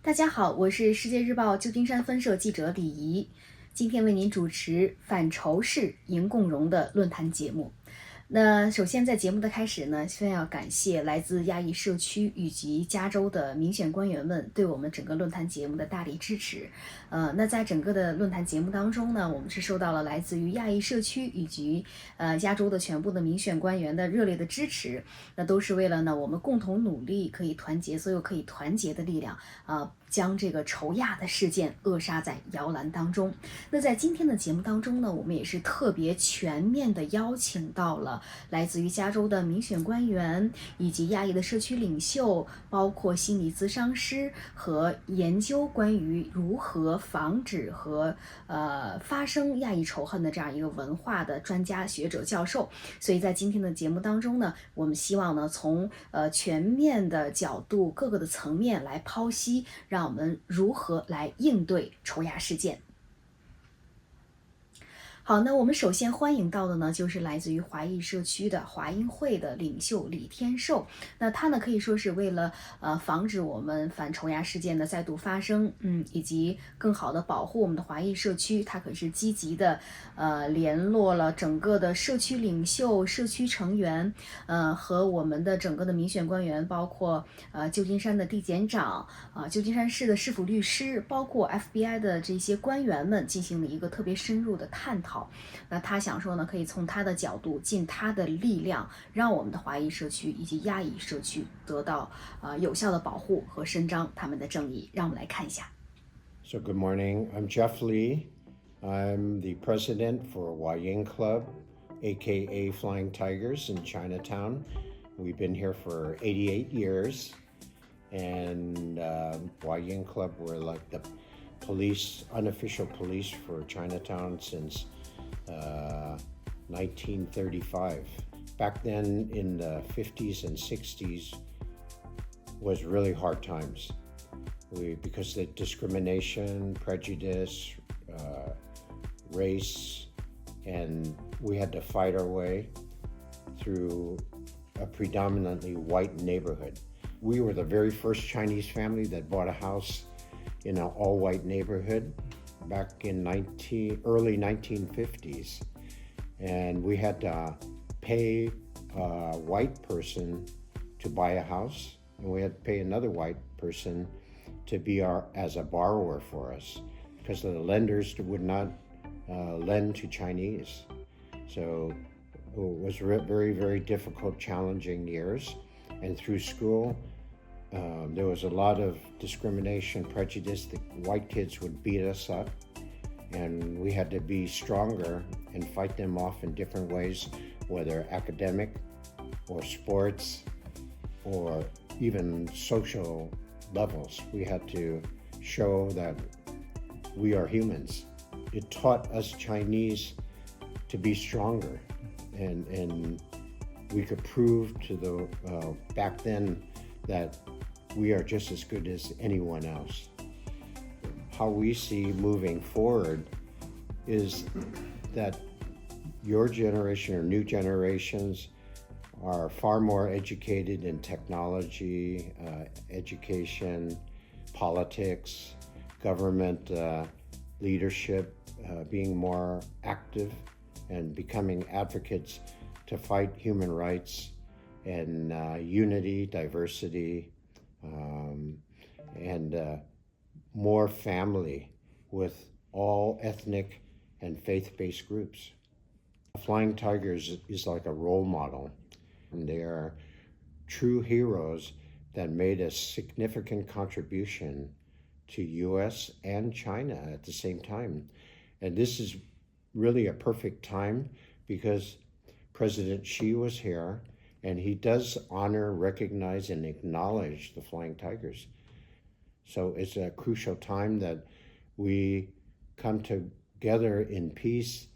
大家好，我是世界日报旧金山分社记者李怡，今天为您主持反仇视赢共荣的论坛节目。那首先在节目的开始呢，先要感谢来自亚裔社区以及加州的民选官员们对我们整个论坛节目的大力支持。那在整个的论坛节目当中呢，我们是受到了来自于亚裔社区以及加州的全部的民选官员的热烈的支持。那都是为了呢我们共同努力，可以团结所有可以团结的力量将这个仇亚的事件扼杀在摇篮当中。那在今天的节目当中呢，我们也是特别全面的邀请到了来自于加州的民选官员以及亚裔的社区领袖，包括心理咨商师和研究关于如何防止和发生亚裔仇恨的这样一个文化的专家学者教授。所以在今天的节目当中呢，我们希望呢从全面的角度各个的层面来剖析，让我们如何来应对仇亚事件。好，那我们首先欢迎到的呢，就是来自于华裔社区的华鹰会的领袖李天寿。那他呢，可以说是为了防止我们反仇亚事件的再度发生，以及更好的保护我们的华裔社区，他可是积极的联络了整个的社区领袖、社区成员，和我们的整个的民选官员，包括旧金山的地检长旧金山市的市府律师，包括 FBI 的这些官员们进行了一个特别深入的探讨。那他想说呢，可以从他的角度尽他的力量，让我们的华裔社区以及亚裔社区得到有效的保护和伸张他们的正义。让我们来看一下。So good morning. I'm Jeff Lee. I'm the president for Wah Ying Club, aka Flying Tigers in Chinatown. We've been here for 88 years, and Wah Ying Club, we're like the police, unofficial police for Chinatown since 1935. Back then in the 50s and 60s was really hard times. Because of discrimination, prejudice, race, and we had to fight our way through a predominantly white neighborhood. We were the very first Chinese family that bought a house in an all-white neighborhood back in early 1950s, and we had to pay a white person to buy a house, and we had to pay another white person to be as a borrower for us, because the lenders would not lend to Chinese. So it was very, very difficult, challenging years, and through school, there was a lot of discrimination, prejudice. The white kids would beat us up, and we had to be stronger and fight them off in different ways, whether academic or sports or even social levels. We had to show that we are humans. It taught us Chinese to be stronger, and we could prove to the back then that we are just as good as anyone else. How we see moving forward is that your generation or new generations are far more educated in technology, education, politics, government leadership, being more active and becoming advocates to fight human rights and unity, diversity, and more family with all ethnic and faith-based groups. Flying Tigers is like a role model, and they are true heroes that made a significant contribution to US and China at the same time. And this is really a perfect time because President Xi was here, and he does honor, recognize, and acknowledge the Flying Tigers. So it's a crucial time that we come together in peace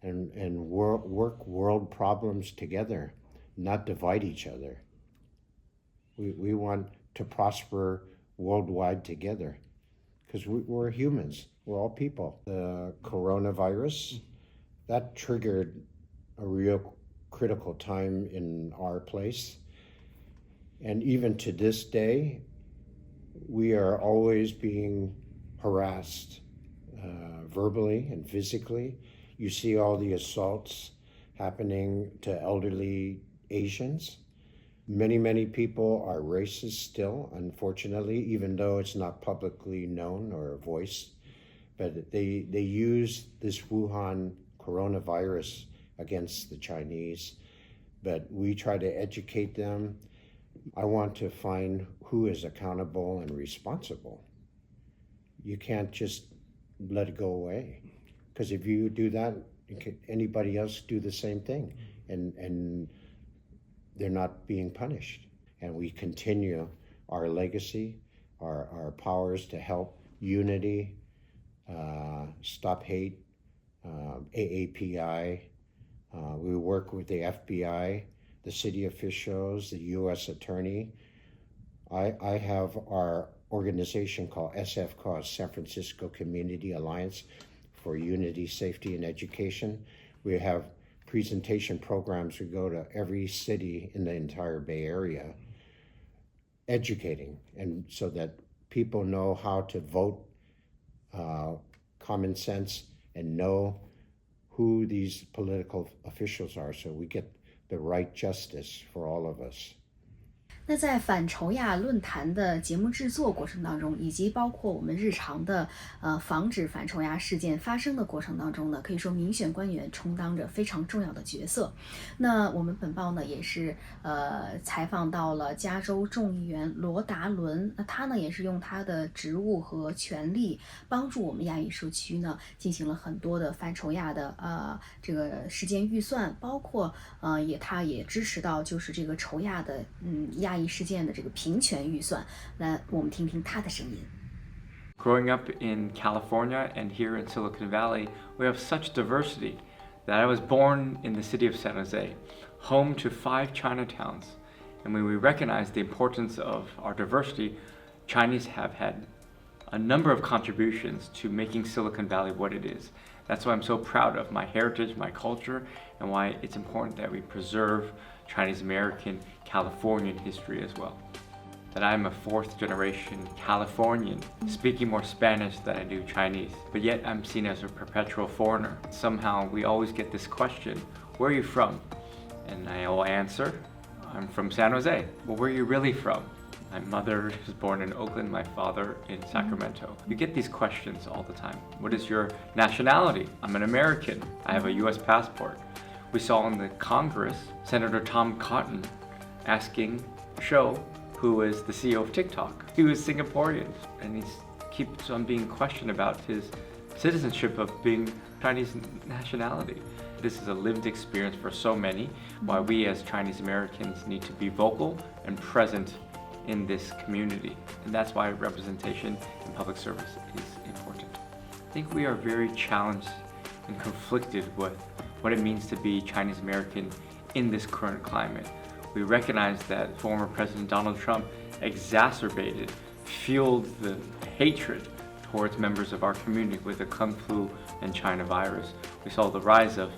and work world problems together, not divide each other. We want to prosper worldwide together because we're humans. We're all people. The coronavirus, that triggered a real critical time in our place. And even to this day, we are always being harassed verbally and physically. You see all the assaults happening to elderly Asians. Many people are racist still, unfortunately, even though it's not publicly known or voiced. But they use this Wuhan coronavirus against the Chinese. But we try to educate them. I want to find who is accountable and responsible. You can't just let it go away. Because if you do that, anybody else do the same thing. And they're not being punished. And we continue our legacy, our powers to help unity, stop hate, AAPI. We work with the FBI, the city officials, the U.S. attorney. I have our organization called SFCAUSE, San Francisco Community Alliance for Unity, Safety, and Education. We have presentation programs. We go to every city in the entire Bay Area, educating, and so that people know how to vote, common sense, and know who these political officials are, so we get the right justice for all of us. 那在反仇亚论坛的节目制作过程当中，以及包括我们日常的防止反仇亚事件发生的过程当中呢，可以说民选官员充当着非常重要的角色。那我们本报呢也是采访到了加州众议员罗达伦，那他呢也是用他的职务和权力帮助我们亚裔社区呢进行了很多的反仇亚的这个事件预算，包括他也支持到就是这个仇亚的亚裔事件的这个平权预算。来，我们听听他的声音。Growing up in California and here in Silicon Valley, we have such diversity that I was born in the city of San Jose, home to 5 Chinatowns. And when we recognize the importance of our diversity, Chinese have had a number of contributions to making Silicon Valley what it is. That's why I'm so proud of my heritage, my culture, and why it's important that we preserve Chinese American Californian history as well. That I'm a 4th generation Californian, speaking more Spanish than I do Chinese, but yet I'm seen as a perpetual foreigner. Somehow we always get this question, where are you from? And I will answer, I'm from San Jose. Well, where are you really from? My mother was born in Oakland, my father in Sacramento. You get these questions all the time. What is your nationality? I'm an American. I have a US passport. We saw in the Congress, Senator Tom Cotton asking Shou, who is the CEO of TikTok. He was Singaporean, and he keeps on being questioned about his citizenship of being Chinese nationality. This is a lived experience for so many, why we as Chinese Americans need to be vocal and present in this community. And that's why representation in public service is important. I think we are very challenged and conflicted with what it means to be Chinese American in this current climate. We recognize that former President Donald Trump exacerbated, fueled the hatred towards members of our community with the Kung Flu and China virus. We saw the rise of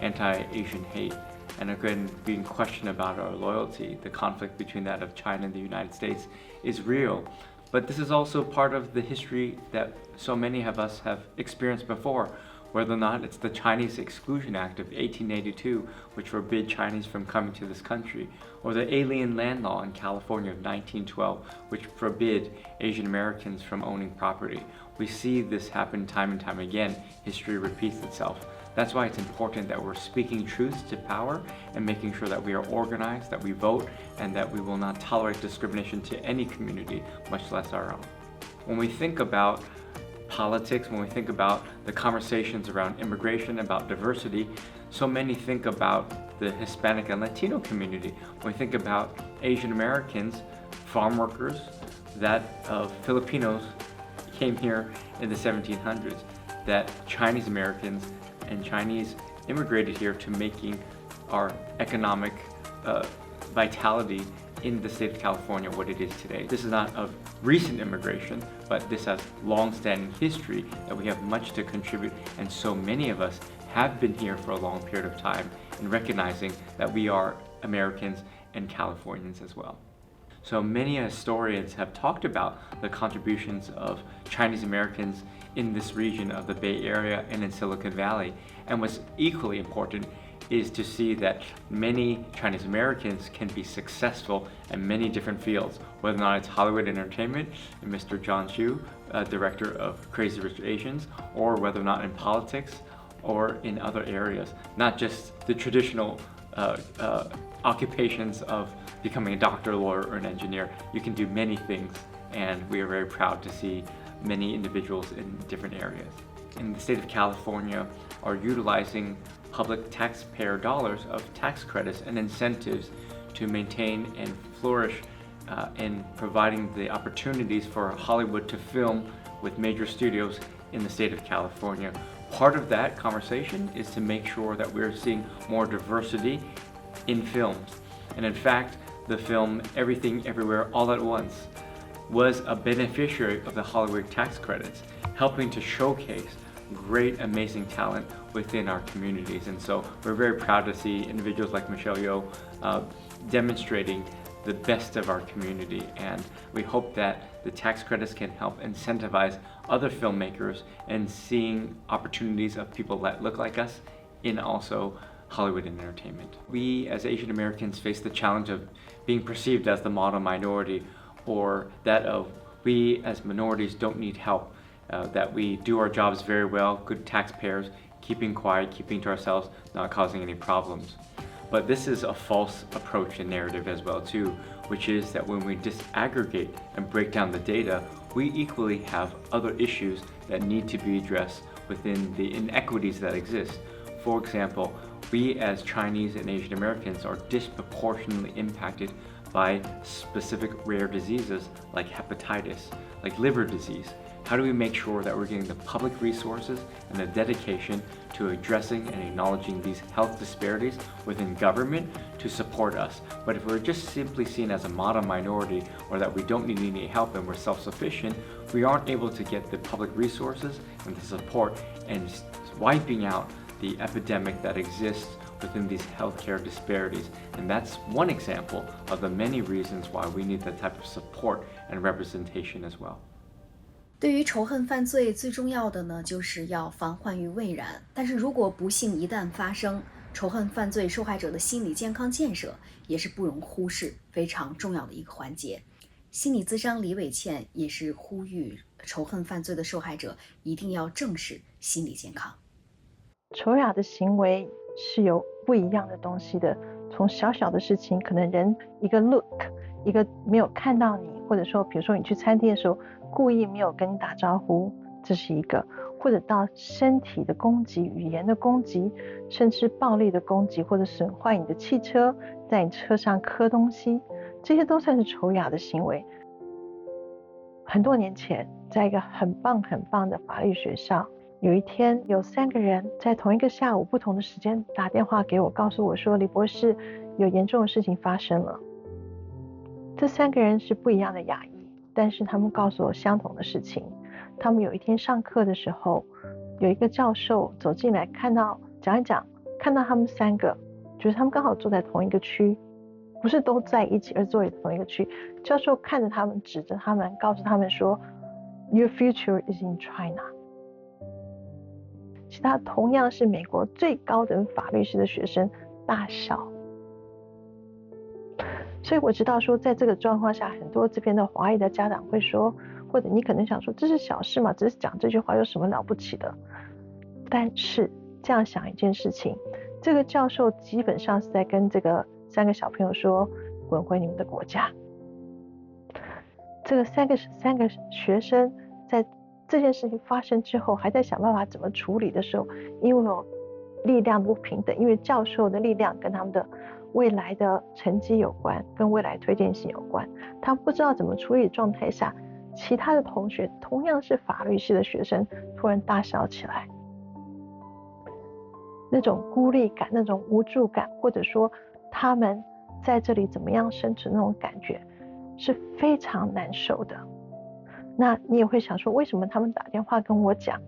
anti-Asian hate, and again, being questioned about our loyalty. The conflict between that of China and the United States is real. But this is also part of the history that so many of us have experienced before, whether or not it's the Chinese Exclusion Act of 1882, which forbid Chinese from coming to this country, or the Alien Land Law in California of 1912, which forbid Asian Americans from owning property. We see this happen time and time again. History repeats itself. That's why it's important that we're speaking truth to power and making sure that we are organized, that we vote, and that we will not tolerate discrimination to any community, much less our own. When we think about politics, when we think about the conversations around immigration, about diversity, so many think about the Hispanic and Latino community. When we think about Asian Americans, farm workers, that of Filipinos came here in the 1700s, that Chinese Americans and Chinese immigrated here to making our economic vitality in the state of California what it is today. This is not of recent immigration, but this has long-standing history that we have much to contribute, and so many of us have been here for a long period of time in recognizing that we are Americans and Californians as well. So many historians have talked about the contributions of Chinese Americans in this region of the Bay Area and in Silicon Valley. And what's equally important is to see that many Chinese Americans can be successful in many different fields, whether or not it's Hollywood entertainment, and Mr. John Chu, director of Crazy Rich Asians, or whether or not in politics or in other areas, not just the traditional occupations of becoming a doctor, lawyer, or an engineer. You can do many things, and we are very proud to see many individuals in different areas. In the state of California, are utilizing public taxpayer dollars of tax credits and incentives to maintain and flourish in providing the opportunities for Hollywood to film with major studios in the state of California. Part of that conversation is to make sure that we're seeing more diversity in films. And in fact, the film Everything Everywhere All at Once was a beneficiary of the Hollywood tax credits, helping to showcase great, amazing talent within our communities. And so we're very proud to see individuals like Michelle Yeoh demonstrating the best of our community. And we hope that the tax credits can help incentivize other filmmakers and seeing opportunities of people that look like us in also Hollywood and entertainment. We as Asian Americans face the challenge of being perceived as the model minority, or that of we as minorities don't need help, that we do our jobs very well, good taxpayers, keeping quiet, keeping to ourselves, not causing any problems. But this is a false approach and narrative as well too, which is that when we disaggregate and break down the data, we equally have other issues that need to be addressed within the inequities that exist. For example, we as Chinese and Asian Americans are disproportionately impacted by specific rare diseases like hepatitis, like liver disease. How do we make sure that we're getting the public resources and the dedication to addressing and acknowledging these health disparities within government to support us? But if we're just simply seen as a model minority, or that we don't need any help and we're self-sufficient, we aren't able to get the public resources and the support, and wiping out the epidemic that exists within these healthcare disparities. And that's one example of the many reasons why we need that type of support and representation as well. 对于仇恨犯罪，最重要的呢，就是要防患于未然。但是如果不幸一旦发生，仇恨犯罪受害者的心理健康建设也是不容忽视、非常重要的一个环节。心理咨商李伟倩也是呼吁仇恨犯罪的受害者一定要正视心理健康。仇亚的行为是有不一样的东西的，从小小的事情，可能人一个 look， 一个没有看到你，或者说比如说你去餐厅的时候故意没有跟你打招呼，这是一个，或者到身体的攻击、语言的攻击，甚至暴力的攻击，或者损坏你的汽车，在你车上刻东西，这些都算是仇亚的行为。很多年前，在一个很棒的法律学校，有一天有3个人在同一个下午不同的时间打电话给我，告诉我说李博士有严重的事情发生了。这3个人是不一样的亚裔，但是他们告诉我相同的事情。他们有一天上课的时候，有一个教授走进来，讲一讲，看到他们3个，就是他们刚好坐在同一个区，不是都在一起，而坐在同一个区。教授看着他们，指着他们，告诉他们说 Your future is in China。 其他同样是美国最高等法律系的学生大笑。所以我知道说，在这个状况下，很多这边的华裔的家长会说，或者你可能想说，这是小事嘛，只是讲这句话有什么了不起的？但是这样想一件事情，这个教授基本上是在跟这个3个小朋友说，滚回你们的国家。这个三个学生在这件事情发生之后，还在想办法怎么处理的时候，因为有力量不平等，因为教授的力量跟他们的未来的成绩有关，跟未来推荐性有关，他不知道怎么处理的状态下，其他的同学同样是法律系的学生突然大笑起来。那种孤立感，那种无助感，或者说他们在这里怎么样生存那种感觉是非常难受的。那你也会想说，为什么他们打电话跟我讲？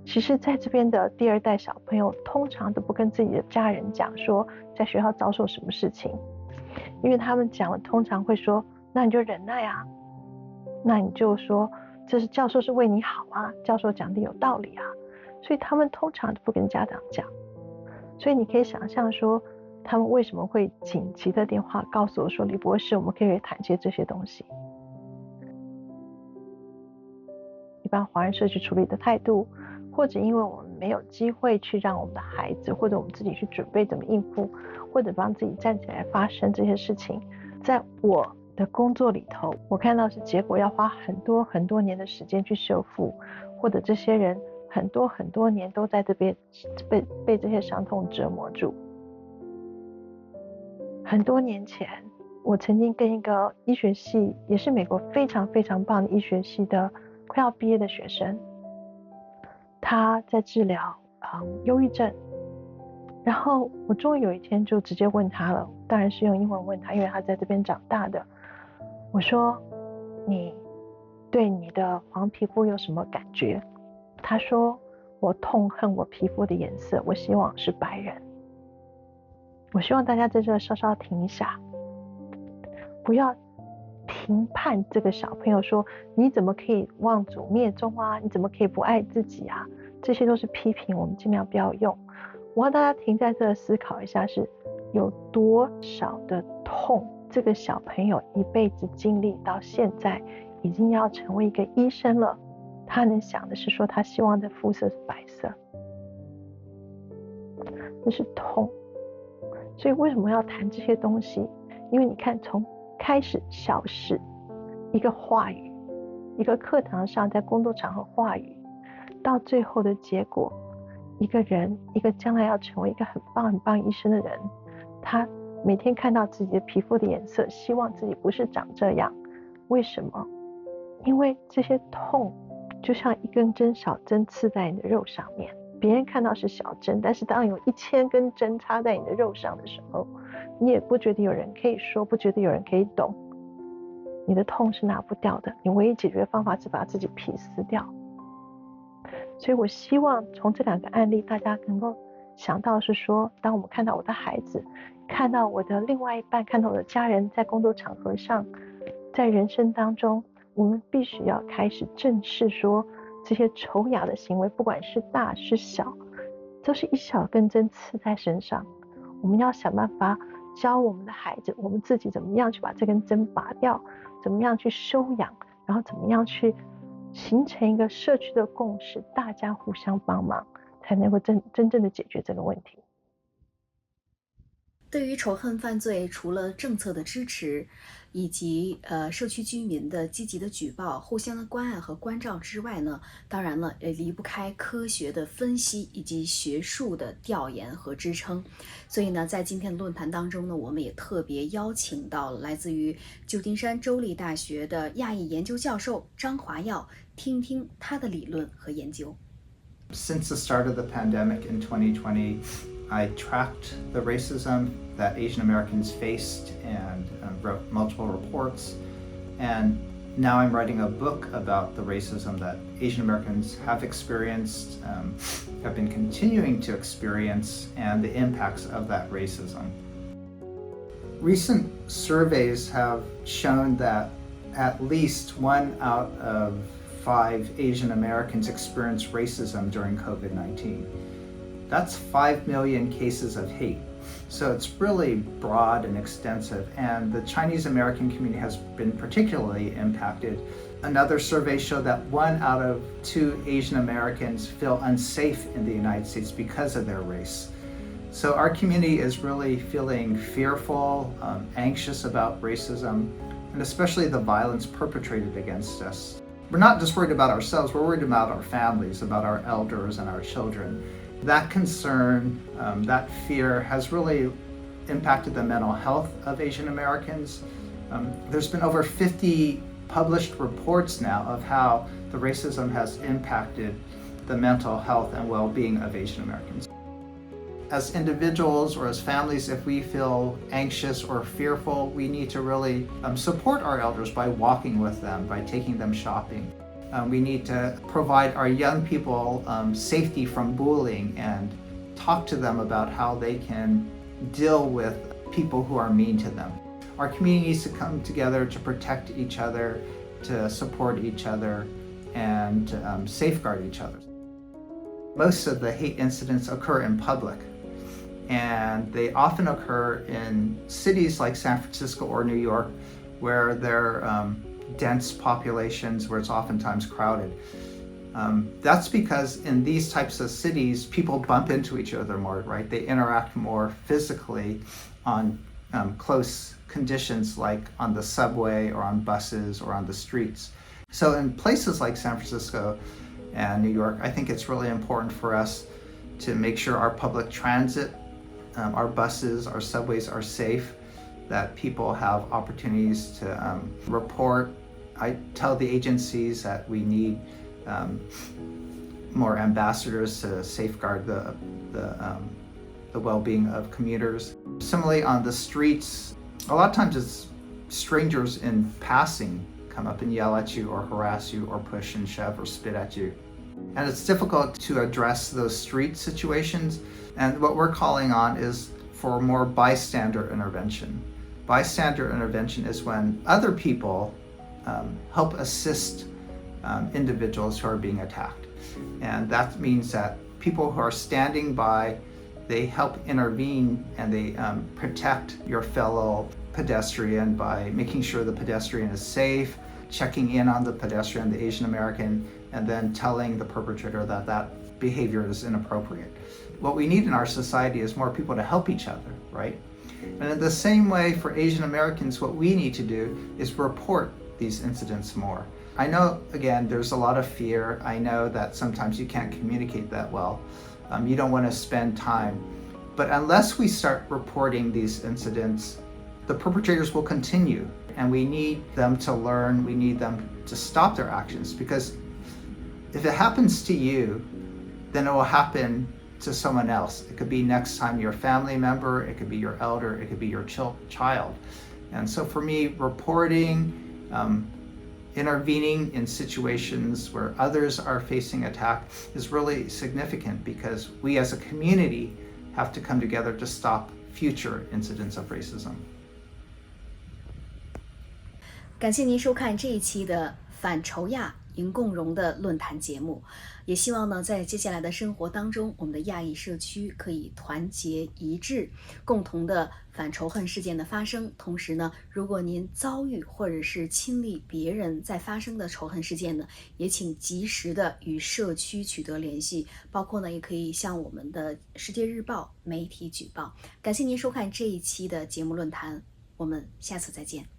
其实在这边的第2代小朋友通常都不跟自己的家人讲说在学校遭受什么事情，因为他们讲了通常会说那你就忍耐啊，那你就说这是教授是为你好啊，教授讲的有道理啊，所以他们通常都不跟家长讲。所以你可以想象说他们为什么会紧急的电话告诉我说，李博士，我们可以谈些这些东西。一般华人社区处理的态度，或者因为我们没有机会去让我们的孩子，或者我们自己去准备怎么应付，或者帮自己站起来发生这些事情，在我的工作里头，我看到是结果要花很多很多年的时间去修复，或者这些人很多很多年都在这边被这些伤痛折磨住。很多年前，我曾经跟一个医学系，也是美国非常非常棒的医学系的快要毕业的学生，他在治疗忧郁症，然后我终于有一天就直接问他了，当然是用英文问他，因为他在这边长大的。我说，你对你的黄皮肤有什么感觉？他说，我痛恨我皮肤的颜色，我希望是白人。我希望大家在这稍稍停一下，不要评判这个小朋友说你怎么可以妄主灭宗啊，你怎么可以不爱自己啊，这些都是批评，我们尽量不要用。我要大家停在这思考一下，是有多少的痛这个小朋友一辈子经历到现在已经要成为一个医生了，他能想的是说他希望的肤色是白色，这是痛。所以为什么要谈这些东西？因为你看，从开始小事，一个话语，一个课堂上在工作场合话语，到最后的结果，一个人，一个将来要成为一个很棒很棒医生的人，他每天看到自己的皮肤的颜色，希望自己不是长这样。为什么？因为这些痛就像一根针小针刺在你的肉上面，别人看到是小针，但是当有1000根针插在你的肉上的时候，你也不觉得有人可以说，不觉得有人可以懂，你的痛是拿不掉的，你唯一解决的方法是把自己皮撕掉。所以我希望从这2个案例大家能够想到是说，当我们看到我的孩子，看到我的另外一半，看到我的家人在工作场合上，在人生当中，我们必须要开始正视说这些仇亚的行为，不管是大是小，都是一小根针刺在身上。我们要想办法教我们的孩子，我们自己怎么样去把这根针拔掉，怎么样去收养，然后怎么样去形成一个社区的共识，大家互相帮忙，才能够真正的解决这个问题。对于仇恨犯罪，除了政策的支持，以及社区居民的积极的举报、互相的关爱和关照之外呢，当然了，也离不开科学的分析以及学术的调研和支撑。所以呢，在今天的论坛当中呢，我们也特别邀请到来自于旧金山州立大学的亚裔研究教授张华耀，听听他的理论和研究。Since the start of the pandemic in 2020, I tracked the racism that Asian Americans faced and wrote multiple reports. And now I'm writing a book about the racism that Asian Americans have experienced, have been continuing to experience, and the impacts of that racism. Recent surveys have shown that at least 1 out of 5 Asian Americans experienced racism during COVID-19. That's 5 million cases of hate. So it's really broad and extensive, and the Chinese American community has been particularly impacted. Another survey showed that 1 out of 2 Asian Americans feel unsafe in the United States because of their race. So our community is really feeling fearful, anxious about racism, and especially the violence perpetrated against us. We're not just worried about ourselves, we're worried about our families, about our elders and our children. That concern, that fear has really impacted the mental health of Asian Americans. There's been over 50 published reports now of how the racism has impacted the mental health and well-being of Asian Americans. As individuals or as families, if we feel anxious or fearful, we need to really support our elders by walking with them, by taking them shopping. We need to provide our young people safety from bullying and talk to them about how they can deal with people who are mean to them. our community needs to come together to protect each other, to support each other, and safeguard each other. Most of the hate incidents occur in public, and they often occur in cities like San Francisco or New York, where there are dense populations, where it's oftentimes crowded. That's because in these types of cities, people bump into each other more, right? They interact more physically on close conditions, like on the subway or on buses or on the streets. So in places like San Francisco and New York, I think it's really important for us to make sure our public transit, our buses, our subways are safe, that people have opportunities to report. I tell the agencies that we need more ambassadors to safeguard the well-being of commuters. Similarly, on the streets, a lot of times it's strangers in passing come up and yell at you or harass you or push and shove or spit at you. And it's difficult to address those street situations. And what we're calling on is for more bystander intervention. Bystander intervention is when other people help assist individuals who are being attacked. And that means that people who are standing by, they help intervene and they protect your fellow pedestrian by making sure the pedestrian is safe, checking in on the pedestrian, the Asian American, and then telling the perpetrator that that behavior is inappropriate. What we need in our society is more people to help each other, right? And in the same way for Asian Americans, what we need to do is report these incidents more. I know, again, there's a lot of fear. I know that sometimes you can't communicate that well. You don't want to spend time. But unless we start reporting these incidents, the perpetrators will continue. And we need them to learn, we need them to stop their actions. Because if it happens to you, then it will happen to someone else. It could be next time your family member, it could be your elder, it could be your child. And so for me, reporting, intervening in situations where others are facing attack is really significant, because we as a community have to come together to stop future incidents of racism. 感谢您收看这一期的反仇亚赢共荣的论坛节目，也希望呢，在接下来的生活当中，我们的亚裔社区可以团结一致，共同的反仇恨事件的发生。同时呢，如果您遭遇或者是亲历别人在发生的仇恨事件呢，也请及时的与社区取得联系，包括呢，也可以向我们的世界日报媒体举报。感谢您收看这一期的节目论坛，我们下次再见。